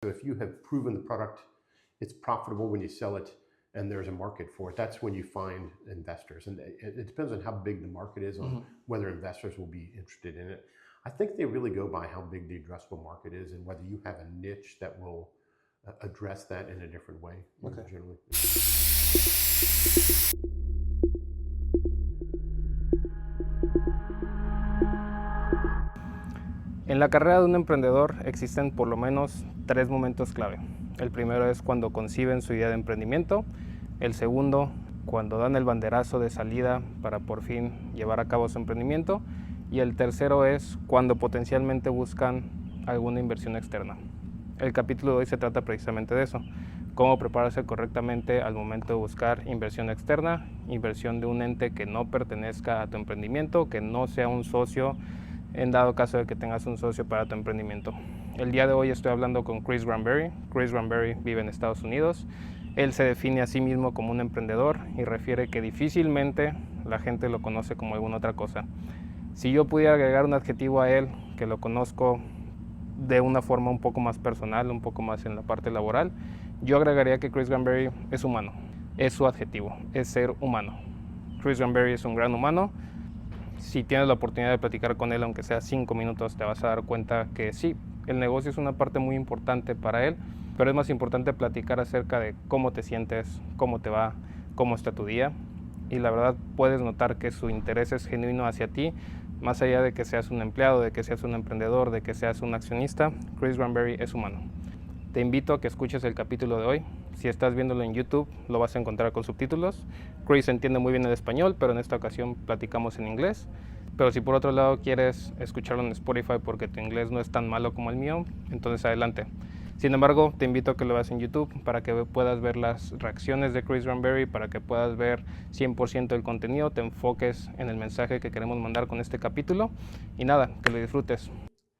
So if you have proven the product, it's profitable when you sell it, and there's a market for it, that's when you find investors. And it depends on how big the market is, on whether investors will be interested in it. I think they really go by how big the addressable market is and whether you have a niche that will address that in a different way, generally. En la carrera de un emprendedor existen por lo menos 3 momentos clave. El primero es cuando conciben su idea de emprendimiento. El segundo, cuando dan el banderazo de salida para por fin llevar a cabo su emprendimiento. Y el tercero es cuando potencialmente buscan alguna inversión externa. El capítulo de hoy se trata precisamente de eso. Cómo prepararse correctamente al momento de buscar inversión externa, inversión de un ente que no pertenezca a tu emprendimiento, que no sea un socio, en dado caso de que tengas un socio para tu emprendimiento. El día de hoy estoy hablando con Chris Granberry. Chris Granberry vive en Estados Unidos. Él se define a sí mismo como un emprendedor y refiere que difícilmente la gente lo conoce como alguna otra cosa. Si yo pudiera agregar un adjetivo a él, que lo conozco de una forma un poco más personal, un poco más en la parte laboral, yo agregaría que Chris Granberry es humano. Es su adjetivo, es ser humano. Chris Granberry es un gran humano. Si tienes la oportunidad de platicar con él, aunque sea 5 minutos, te vas a dar cuenta que sí, el negocio es una parte muy importante para él, pero es más importante platicar acerca de cómo te sientes, cómo te va, cómo está tu día. Y la verdad puedes notar que su interés es genuino hacia ti, más allá de que seas un empleado, de que seas un emprendedor, de que seas un accionista. Chris Granberry es humano. Te invito a que escuches el capítulo de hoy. Si estás viéndolo en YouTube, lo vas a encontrar con subtítulos. Chris entiende muy bien el español, pero en esta ocasión platicamos en inglés. Pero si por otro lado quieres escucharlo en Spotify porque tu inglés no es tan malo como el mío, entonces adelante. Sin embargo, te invito a que lo veas en YouTube para que puedas ver las reacciones de Chris Granberry, para que puedas ver 100% del contenido, te enfoques en el mensaje que queremos mandar con este capítulo y nada, que lo disfrutes.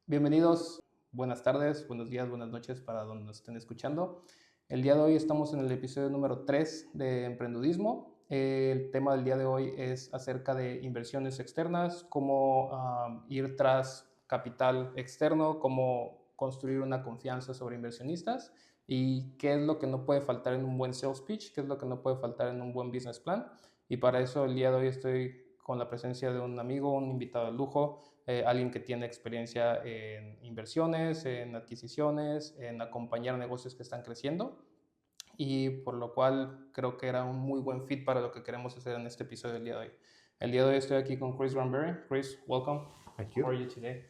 Bienvenidos, buenas tardes, buenos días, buenas noches para donde nos estén escuchando. El día de hoy estamos en el episodio número 3 de Emprendudismo. El tema del día de hoy es acerca de inversiones externas, cómo ir tras capital externo, cómo construir una confianza sobre inversionistas y qué es lo que no puede faltar en un buen sales pitch, qué es lo que no puede faltar en un buen business plan. Y para eso el día de hoy estoy con la presencia de un amigo, un invitado de lujo, alguien que tiene experiencia en inversiones, en adquisiciones, en acompañar negocios que están creciendo, y por lo cual creo que era un muy buen fit para lo que queremos hacer en este episodio del día de hoy. El día de hoy estoy aquí con Chris Granberry. Chris, welcome. Thank you. How are you today?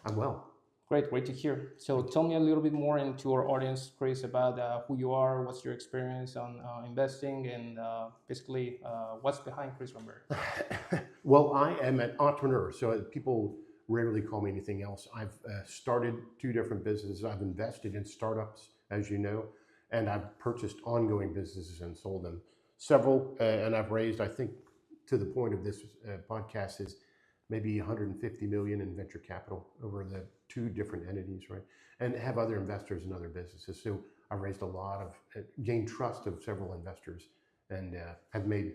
I'm well. Great to hear. So tell me a little bit more into our audience, Chris, about who you are, what's your experience on investing, and basically what's behind Chris Granberry. Well, I am an entrepreneur, so people rarely call me anything else. I've started 2 different businesses. I've invested in startups, as you know, and I've purchased ongoing businesses and sold them. Several, and I've raised, I think, to the point of this podcast, is maybe 150 million in venture capital over the 2 different entities, right? And have other investors in other businesses. So I've raised a lot of, gained trust of several investors, and have made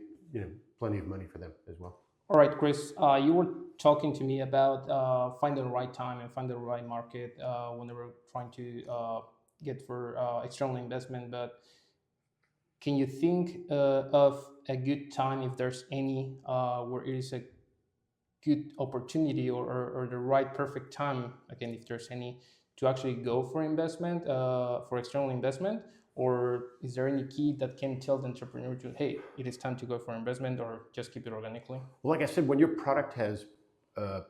plenty of money for them as well. All right, Chris, you were talking to me about finding the right time and finding the right market when they were trying to get for external investment. But can you think of a good time, if there's any, where it is a good opportunity or the right perfect time, again, if there's any, to actually go for investment, for external investment? Or is there any key that can tell the entrepreneur to, hey, it is time to go for investment, or just keep it organically? Well, like I said, when your product has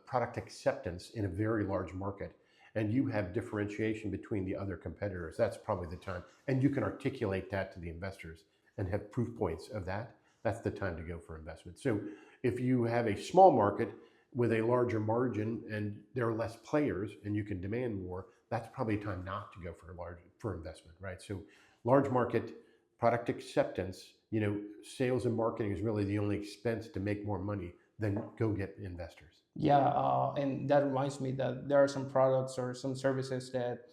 product acceptance in a very large market and you have differentiation between the other competitors, that's probably the time. And you can articulate that to the investors and have proof points of that. That's the time to go for investment. So if you have a small market with a larger margin and there are less players and you can demand more, that's probably a time not to go for investment, right? So large market, product acceptance, sales and marketing is really the only expense to make more money than go get investors. Yeah, and that reminds me that there are some products or some services that,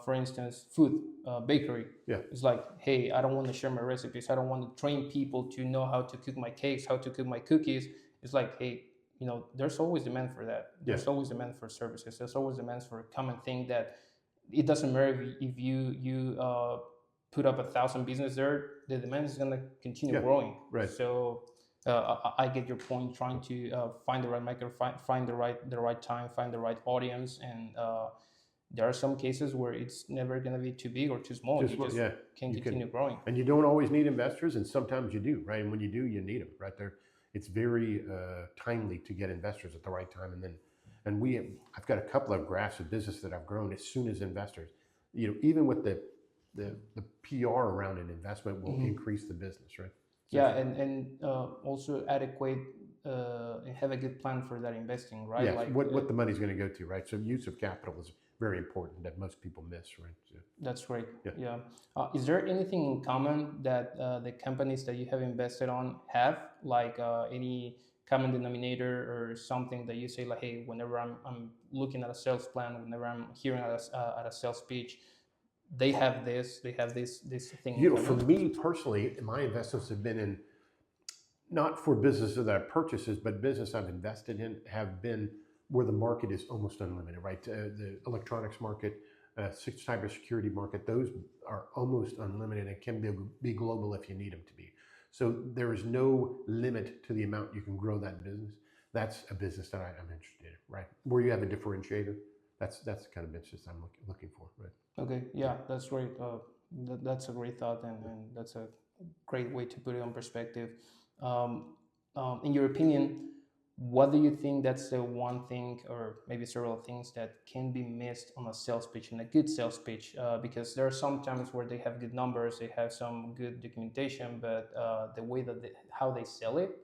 for instance, food, bakery. Yeah. It's like, hey, I don't want to share my recipes. I don't want to train people to know how to cook my cakes, how to cook my cookies. It's like, hey, there's always demand for that. There's always demand for services. There's always demand for a common thing that it doesn't matter if you put up 1,000 business there, the demand is going to continue growing. Right. So I get your point. Trying to find the right market, find the right time, find the right audience, and there are some cases where it's never going to be too big or too small. You just can continue growing. And you don't always need investors, and sometimes you do, right? And when you do, you need them, right? It's very timely to get investors at the right time. And I've got a couple of graphs of business that I've grown as soon as investors. Even with the PR around an investment will increase the business, right? So and also adequate and have a good plan for that investing, right? Yes, what the money's going to go to, right? So use of capital is very important that most people miss, right? So, that's great. Yeah. Is there anything in common that the companies that you have invested on have, like any common denominator or something that you say, like, hey, whenever I'm looking at a sales plan, whenever I'm hearing at a sales pitch, they have this thing. For me personally, my investments have been in, not for businesses that I've purchased, but business I've invested in have been where the market is almost unlimited, right? The electronics market, cybersecurity market, those are almost unlimited and can be global if you need them to be. So there is no limit to the amount you can grow that business. That's a business that I'm interested in, right? Where you have a differentiator, that's the kind of business I'm looking for, right? Okay, yeah, that's great. That's a great thought, and that's a great way to put it on perspective. In your opinion, what do you think that's the one thing, or maybe several things, that can be missed on a sales pitch, in a good sales pitch? Because there are some times where they have good numbers, they have some good documentation, but the way that how they sell it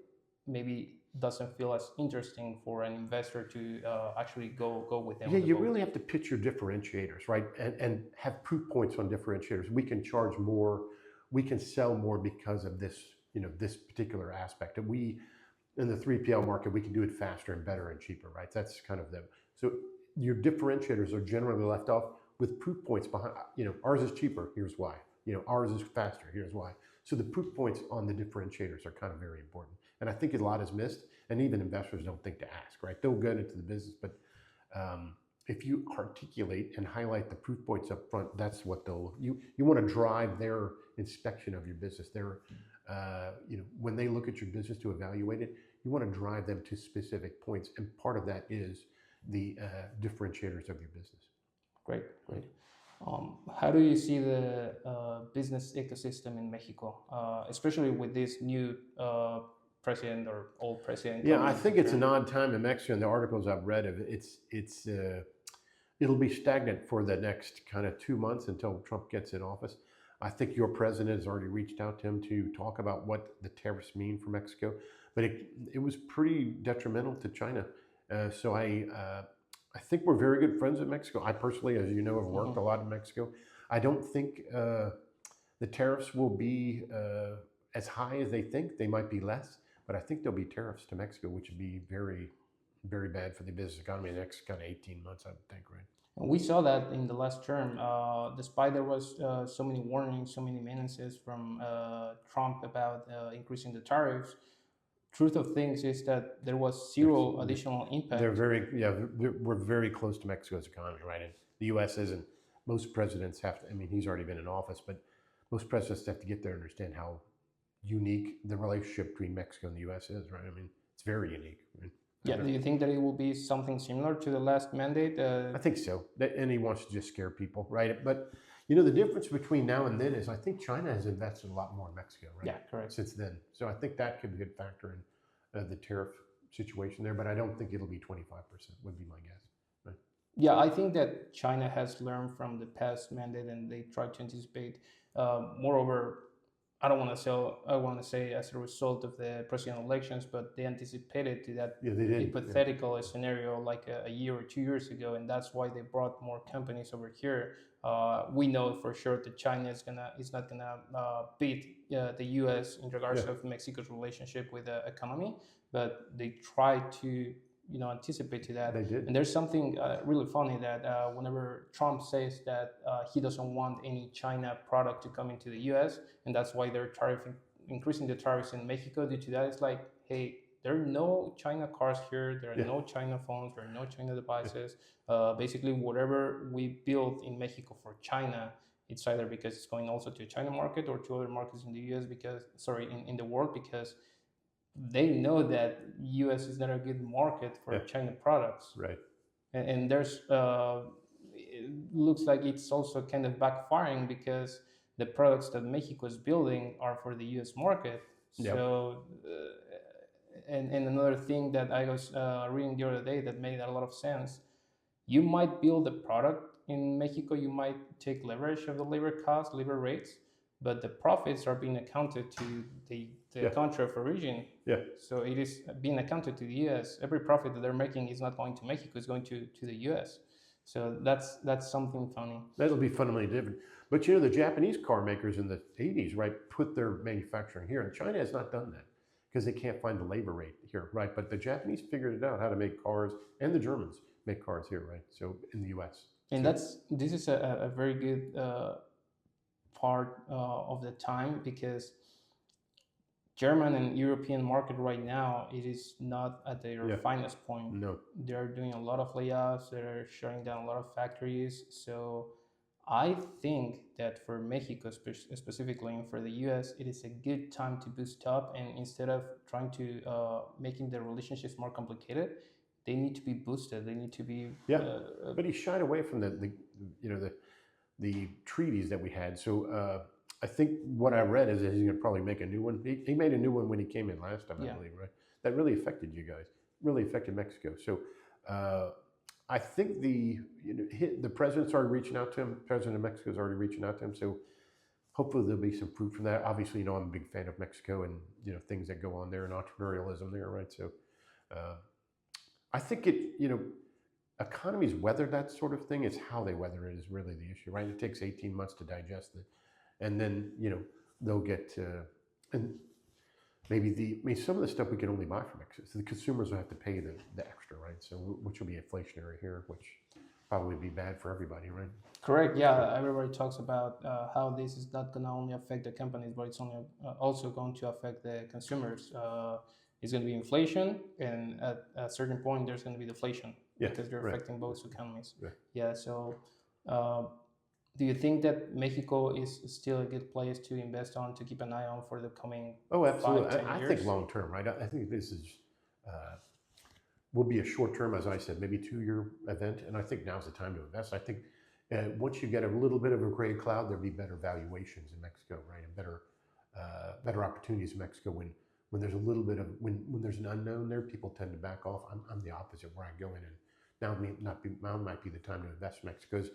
maybe doesn't feel as interesting for an investor to actually go with them. Yeah, you really have to pitch your differentiators, right? And have proof points on differentiators. We can charge more, we can sell more because of this, this particular aspect. And in the 3PL market, we can do it faster and better and cheaper, right? That's kind of so your differentiators are generally left off with proof points behind, ours is cheaper, here's why. Ours is faster, here's why. So the proof points on the differentiators are kind of very important. And I think a lot is missed, and even investors don't think to ask, right? They'll get into the business, but if you articulate and highlight the proof points up front, that's what you want to drive their inspection of your business. When they look at your business to evaluate it, you want to drive them to specific points, and part of that is the differentiators of your business. Great. How do you see the business ecosystem in Mexico, especially with this new president or old president? Yeah, I think it's an odd time in Mexico. In the articles I've read of it, it'll be stagnant for the next kind of 2 months until Trump gets in office. I think your president has already reached out to him to talk about what the tariffs mean for Mexico, but it was pretty detrimental to China. So I think we're very good friends with Mexico. I personally, as you know, have worked a lot in Mexico. I don't think the tariffs will be as high as they think. They might be less, but I think there'll be tariffs to Mexico, which would be very, very bad for the business economy in the next kind of 18 months, I would think, right? We saw that in the last term, despite there was so many warnings, so many menaces from Trump about increasing the tariffs. Truth of things is that there was zero additional impact. We're very close to Mexico's economy, right? And the U.S. isn't. Most presidents have to, he's already been in office, but most presidents have to get there and understand how unique the relationship between Mexico and the U.S. is, right? It's very unique. Right? Yeah, do you think that it will be something similar to the last mandate? I think so. And he wants to just scare people, right? But, the difference between now and then is I think China has invested a lot more in Mexico, right? Yeah, correct. Since then. So I think that could be a good factor in the tariff situation there, but I don't think it'll be 25%, would be my guess. Right? Yeah, I think that China has learned from the past mandate and they try to anticipate. Moreover, I want to say as a result of the presidential elections, but they anticipated to that hypothetical scenario like a year or 2 years ago, and that's why they brought more companies over here. We know for sure that China is not gonna beat the U.S. in regards of Mexico's relationship with the economy, but they try to anticipate to that. They did. And there's something really funny that whenever Trump says that he doesn't want any China product to come into the U.S., and that's why they're increasing the tariffs in Mexico due to that, it's like, hey, there are no China cars here, there are no China phones, there are no China devices. Basically, whatever we build in Mexico for China, it's either because it's going also to the China market or to other markets in the US in the world, because they know that US is not a good market for China products. Right. And there's it looks like it's also kind of backfiring, because the products that Mexico is building are for the US market. So and another thing that I was reading the other day that made a lot of sense, you might build a product in Mexico, you might take leverage of the labor costs, labor rates, but the profits are being accounted to the country of origin. So it is being accounted to the US. Every profit that they're making is not going to Mexico, it's going to the US. So that's something funny. That'll be fundamentally different. But you know, the Japanese car makers in the 80s, right, put their manufacturing here, and China has not done that because they can't find the labor rate here, right? But the Japanese figured it out how to make cars, and the Germans make cars here, right? So in the US. And this is a very good part of the time, because German and European market right now, it is not at their finest point. No. They're doing a lot of layoffs, they're shutting down a lot of factories. So I think that for Mexico specifically, and for the US, it is a good time to boost up, and instead of trying to making the relationships more complicated, they need to be boosted. They need to be but he shied away from the treaties that we had. So I think what I read is that he's going to probably make a new one. He made a new one when he came in last time, I believe, right? That really affected you guys, really affected Mexico. So I think the president started reaching out to him. The president of Mexico is already reaching out to him. So hopefully there'll be some fruit from that. Obviously, I'm a big fan of Mexico and things that go on there and entrepreneurialism there, right? So I think economies weather that sort of thing. It's how they weather it is really the issue, right? It takes 18 months to digest it. And then, they'll get, and maybe some of the stuff we can only buy from Mexico. So the consumers will have to pay the extra, right? So which will be inflationary here, which probably be bad for everybody, right? Correct. Yeah. Everybody talks about how this is not going to only affect the companies, but it's only also going to affect the consumers. It's going to be inflation, and at a certain point, there's going to be deflation, because they're affecting both economies. So do you think that Mexico is still a good place to invest on, to keep an eye on for the coming 5-10 years? I think long term, right? I think this is will be a short term, as I said, maybe 2-year event, and I think now's the time to invest. I think once you get a little bit of a gray cloud, there'll be better valuations in Mexico, right, and better opportunities in Mexico when there's a little bit of when there's an unknown there, people tend to back off. I'm the opposite, where I go in, and now might be the time to invest in Mexico. Because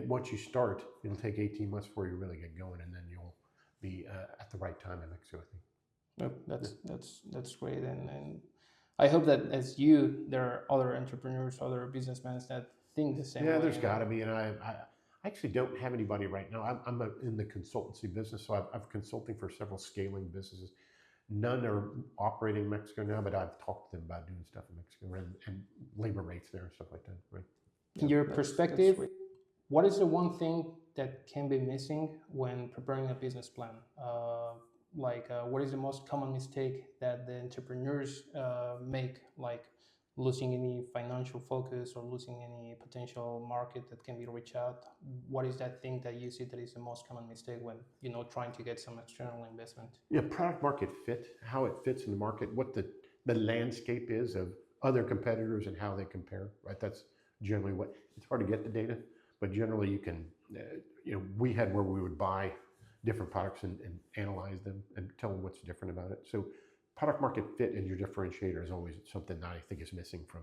once you start, it'll take 18 months before you really get going, and then you'll be at the right time in Mexico, I think. That's great, and I hope that as there are other entrepreneurs, other businessmen that think the same way. Yeah, there's got to be, and I actually don't have anybody right now. I'm in the consultancy business, so I'm consulting for several scaling businesses. None are operating in Mexico now, but I've talked to them about doing stuff in Mexico and labor rates there and stuff like that. Right? In your perspective, what is the one thing that can be missing when preparing a business plan? What is the most common mistake that the entrepreneurs make, like losing any financial focus or losing any potential market that can be reached out? What is that thing that you see that is the most common mistake when trying to get some external investment? Yeah, product market fit, how it fits in the market, what the landscape is of other competitors and how they compare, right? That's generally it's hard to get the data, but generally you can, we had where we would buy different products and analyze them and tell them what's different about it. So product market fit and your differentiator is always something that I think is missing from.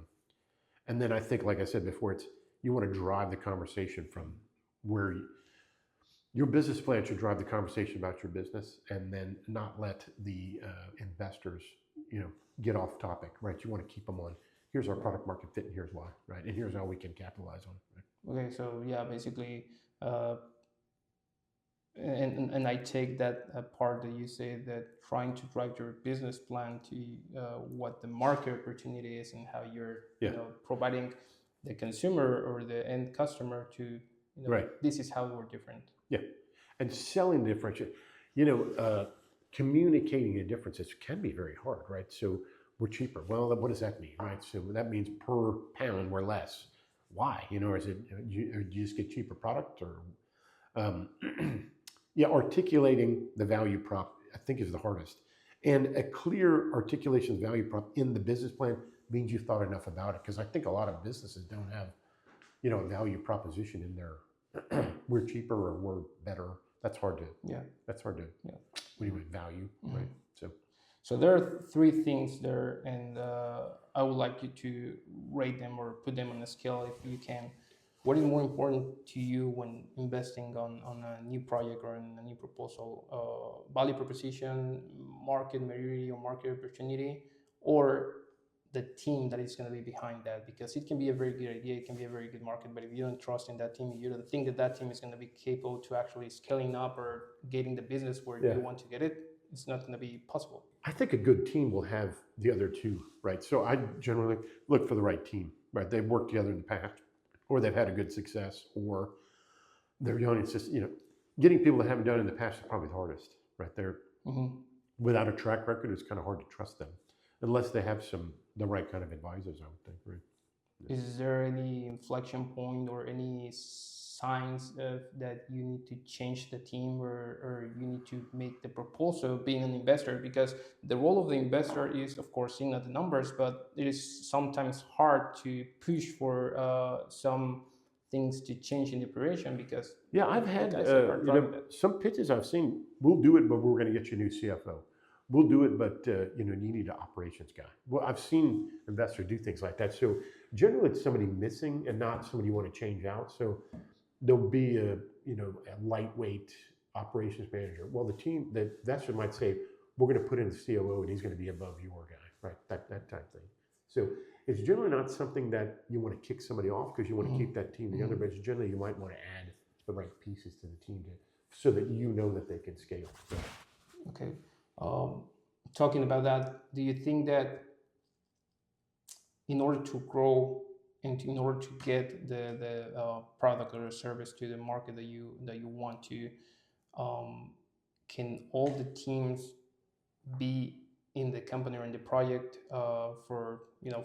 And then I think, like I said before, you want to drive the conversation from where your business plan should drive the conversation about your business, and then not let the investors, get off topic, right? You want to keep them on, here's our product market fit and here's why, right? And here's how we can capitalize on it. Right? Okay, so yeah, basically, and I take that part that you say, that trying to drive your business plan to what the market opportunity is and how you're providing the consumer or the end customer to this is how we're different. Yeah, and selling differentiate, communicating the differences can be very hard, right? So we're cheaper. Well, what does that mean, right? So that means per pound we're less. Why? Or is it you just get cheaper product, or yeah, articulating the value prop I think is the hardest. And a clear articulation of value prop in the business plan means you've thought enough about it. Because I think a lot of businesses don't have, a value proposition in there. We're cheaper or we're better. That's hard to. Yeah. That's hard to. Yeah. What do you mean value, right? So there are three things there, and I would like you to rate them or put them on a scale if you can. What is more important to you when investing on a new project or in a new proposal? Value proposition, market maturity or market opportunity, or the team that is going to be behind that? Because it can be a very good idea, it can be a very good market, but if you don't trust in that team, if you don't think that that team is going to be capable to actually scaling up or getting the business where you want to get it, it's not going to be possible. I think a good team will have the other two, right? So I generally look for the right team, right? They've worked together in the past, or they've had a good success, or they're young. It's just, getting people that haven't done it in the past is probably the hardest, right? They're without a track record, it's kind of hard to trust them unless they have the right kind of advisors, I would think, right? Is there any inflection point or any signs that you need to change the team or you need to make the proposal being an investor? Because the role of the investor is, of course, seeing at the numbers, but it is sometimes hard to push for some things to change in the operation because... Yeah, I've had some pitches I've seen, we'll do it, but we're going to get you a new CFO. We'll do it, but you need an operations guy. Well, I've seen investors do things like that. So generally it's somebody missing and not somebody you want to change out. So there'll be a lightweight operations manager. Well, the investor might say, we're going to put in the COO and he's going to be above your guy, right? That type of thing. So it's generally not something that you want to kick somebody off because you want to keep that team together, but it's generally you might want to add the right pieces to the team so that that they can scale. So. Okay. Talking about that, do you think that in order to grow and in order to get the product or service to the market that you want to, can all the teams be in the company or in the project for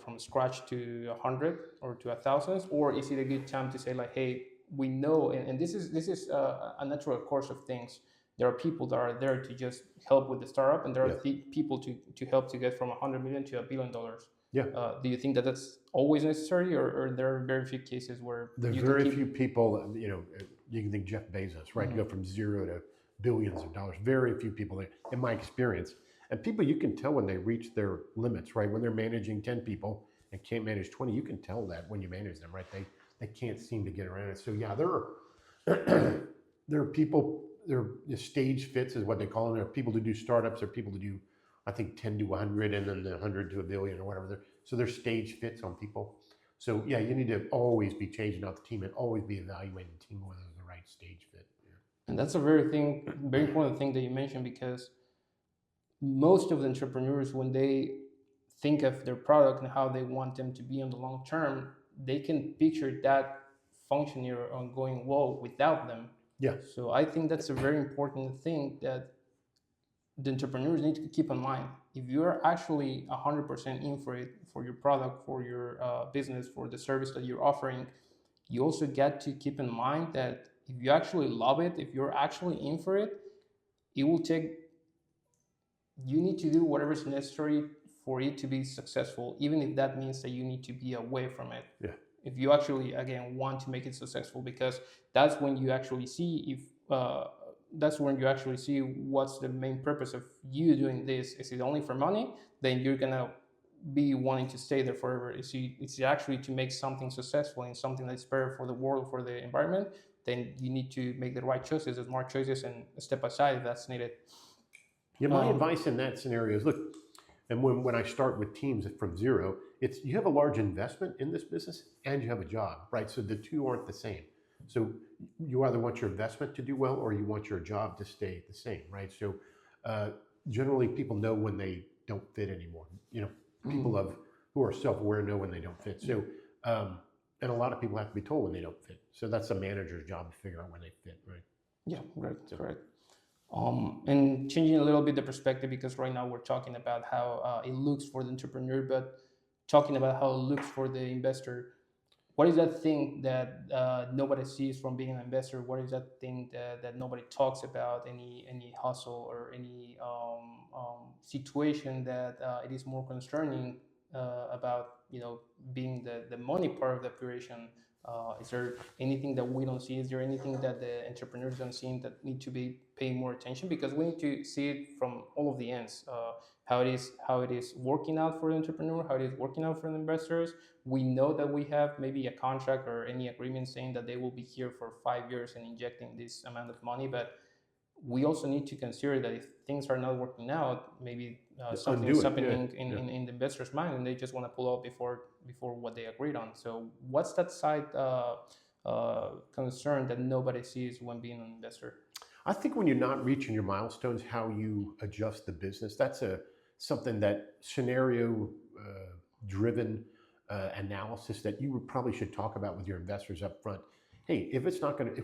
from scratch to 100 or to 1,000, or is it a good time to say like, hey, we know, and this is a natural course of things. There are people that are there to just help with the startup, and there are people to help to get from $100 million to $1 billion. Yeah. Do you think that that's always necessary, or there are very few cases where there are very few people? You can think Jeff Bezos, right? You go from zero to billions of dollars. Very few people there, in my experience. And people, you can tell when they reach their limits, right? When they're managing 10 people and can't manage 20, you can tell that when you manage them, right? They can't seem to get around it. So yeah, there are people. They're stage fits is what they call them. There are people who do startups. There are people who do, I think, 10 to 100 and then the 100 to a billion or whatever. So they're stage fits on people. So yeah, you need to always be changing out the team and always be evaluating the team whether they're the right stage fit. Yeah. And that's a very important thing that you mentioned, because most of the entrepreneurs, when they think of their product and how they want them to be on the long term, they can picture that functioning or going well without them. Yeah. So I think that's a very important thing that the entrepreneurs need to keep in mind. If you're actually 100% in for it, for your product, for your business, for the service that you're offering, you also get to keep in mind that if you actually love it, if you're actually in for it, it will take, you need to do whatever is necessary for it to be successful, even if that means that you need to be away from it. Yeah. If you actually, again, want to make it successful, because that's when you actually see what's the main purpose of you doing this. Is it only for money? Then you're gonna be wanting to stay there forever. It's actually to make something successful and something that's better for the world, for the environment. Then you need to make the right choices, the smart choices, and step aside if that's needed. Yeah, my advice in that scenario is, look, and when I start with teams from zero, it's you have a large investment in this business and you have a job, right? So the two aren't the same. So you either want your investment to do well or you want your job to stay the same, right? So generally people know when they don't fit anymore. People who are self-aware know when they don't fit. So and a lot of people have to be told when they don't fit. So that's a manager's job to figure out when they fit, right? Yeah, right, correct. And changing a little bit the perspective, because right now we're talking about how it looks for the entrepreneur, but talking about how it looks for the investor. What is that thing that nobody sees from being an investor? What is that thing that nobody talks about? Any hustle or any situation that it is more concerning about, being the money part of the operation? Is there anything that we don't see? Is there anything that the entrepreneurs don't see that need to be paying more attention? Because we need to see it from all of the ends. How it is working out for the entrepreneur, how it is working out for the investors. We know that we have maybe a contract or any agreement saying that they will be here for 5 years and injecting this amount of money, but we also need to consider that if things are not working out, maybe something is happening in the investor's mind, and they just want to pull out before what they agreed on. So what's that side concern that nobody sees when being an investor? I think when you're not reaching your milestones, how you adjust the business, that's something that scenario driven analysis that you probably should talk about with your investors up front. Hey, if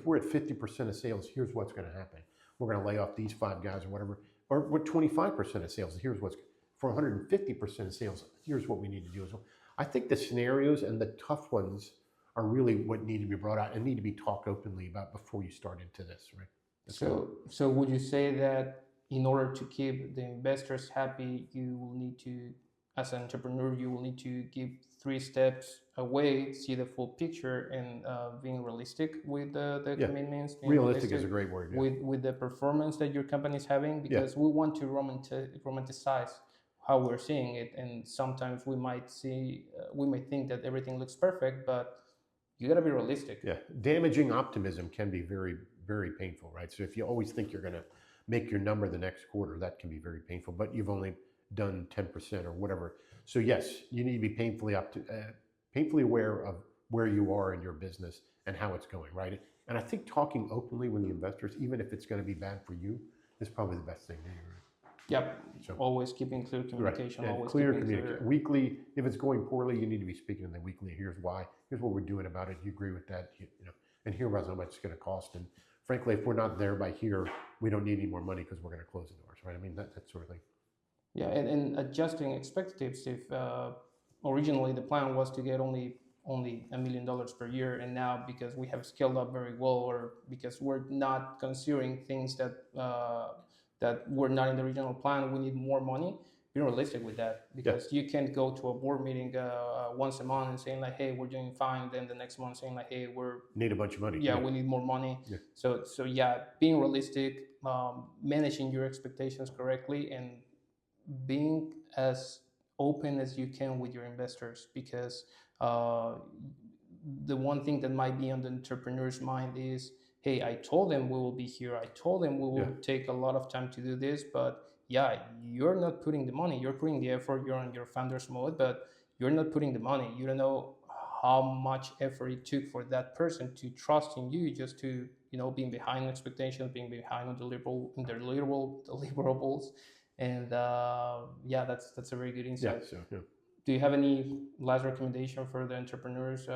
we're at 50% of sales, here's what's going to happen. We're going to lay off these 5 guys or whatever. Or we're 25% of sales, here's what's for 150% of sales, here's what we need to do as well. I think the scenarios and the tough ones are really what need to be brought out and need to be talked openly about before you start into this, right? So would you say that in order to keep the investors happy, you will need to, as an entrepreneur, you will need to give 3 steps away, see the full picture, and being realistic with the commitments. Realistic is a great word. Yeah. With the performance that your company is having, because we want to romanticize how we're seeing it, and sometimes we might think that everything looks perfect, but you got to be realistic. Yeah, damaging optimism can be very, very painful, right? So if you always think you're going to make your number the next quarter, that can be very painful, but you've only done 10% or whatever. So yes, you need to be painfully aware of where you are in your business and how it's going, right? And I think talking openly with the investors, even if it's going to be bad for you, is probably the best thing to do, right? Yep. So, always keeping clear communication. Right. Always clear communication. Weekly, if it's going poorly, you need to be speaking in the weekly. Here's why. Here's what we're doing about it. You agree with that? And here's how much it's going to cost. And frankly, if we're not there by here, we don't need any more money because we're going to close the doors, right? I mean, that sort of thing. Yeah, and adjusting expectations. If originally the plan was to get only $1 million per year, and now because we have scaled up very well, or because we're not considering things that were not in the original plan, we need more money. Be realistic with that, because you can't go to a board meeting once a month and saying like, hey, we're doing fine, then the next month saying like, hey, we need a bunch of money. We need more money. So being realistic, managing your expectations correctly, and being as open as you can with your investors, because the one thing that might be on the entrepreneur's mind is, hey, I told them we will be here. I told them we will take a lot of time to do this, but you're not putting the money. You're putting the effort. You're on your founder's mode, but you're not putting the money. You don't know how much effort it took for that person to trust in you, just to being behind expectations, being behind on deliverables, and that's a very good insight. Do you have any last recommendation for the entrepreneurs,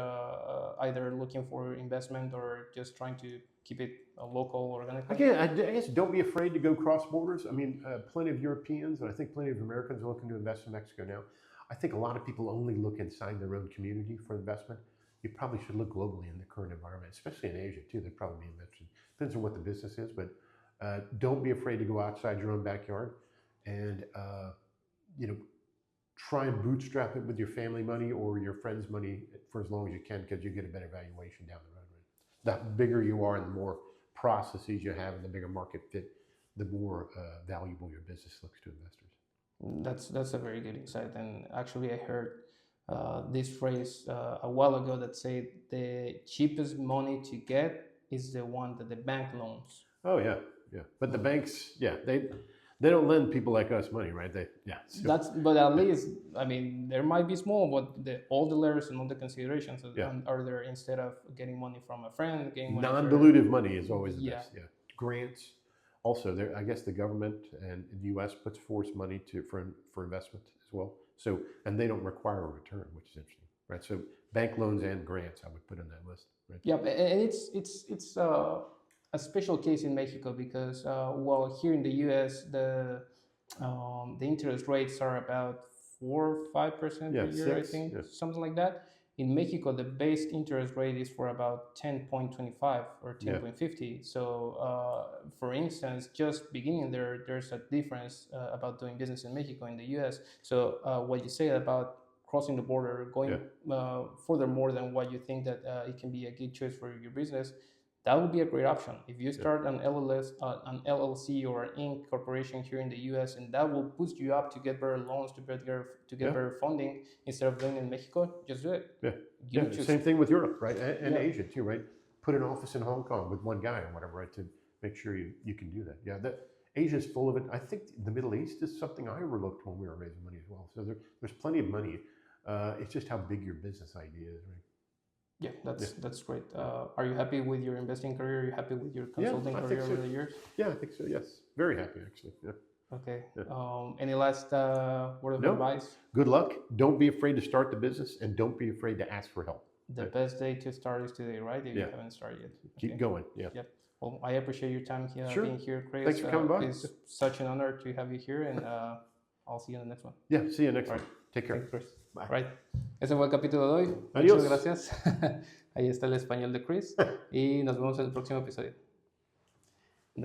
either looking for investment or just trying to keep it local, organic? Again, I guess don't be afraid to go cross borders. I mean, plenty of Europeans, and I think plenty of Americans are looking to invest in Mexico now. I think a lot of people only look inside their own community for investment. You probably should look globally in the current environment, especially in Asia too. They'd probably be invested. Depends on what the business is, but don't be afraid to go outside your own backyard, and try and bootstrap it with your family money or your friend's money for as long as you can, because you get a better valuation down the road. Right? The bigger you are and the more processes you have and the bigger market fit, the more valuable your business looks to investors. That's a very good insight. And actually I heard this phrase a while ago that said the cheapest money to get is the one that the bank loans. Oh yeah. But the banks, they don't lend people like us money, right? But at least, I mean, there might be small, but all the layers and all the considerations are there, instead of getting money from a friend, getting money. Non-dilutive money is always the best. Yeah. Grants. Also, I guess the government and the U.S. puts forth money for investment as well. So, and they don't require a return, which is interesting, right? So, bank loans and grants, I would put in that list. Right? Yeah, and it's a special case in Mexico because while here in the U.S. the interest rates are about 4 or 5% per year, I think, something like that. In Mexico, the base interest rate is for about 10.25 or 10.50. So, for instance, just beginning there's a difference about doing business in Mexico and the U.S. So, what you say about crossing the border, going furthermore than what you think that it can be a good choice for your business, that would be a great option. If you start an LLC or an Inc. corporation here in the U.S., and that will boost you up to get better loans, to get better funding instead of doing it in Mexico, just do it. Same thing with Europe, right? And Asia too, right? Put an office in Hong Kong with one guy or whatever, right? To make sure you can do that. Yeah, Asia is full of it. I think the Middle East is something I overlooked when we were raising money as well. So there's plenty of money. It's just how big your business idea is, right? Yeah, that's great. Are you happy with your investing career? Are you happy with your consulting career over the years? Yeah, I think so. Yes, very happy actually. Yeah. Okay. Any last word of advice? Good luck. Don't be afraid to start the business, and don't be afraid to ask for help. The best day to start is today, right? If you haven't started yet. Keep going. Yeah. Yep. Well, I appreciate your time here, being here, Chris. Thanks for coming by. It's such an honor to have you here, and I'll see you in the next one. Yeah, see you next one. Take care. Thanks, Chris. Bye. Right. Ese fue el capítulo de hoy. Adiós. Muchas gracias. Ahí está el español de Chris. Y nos vemos en el próximo episodio.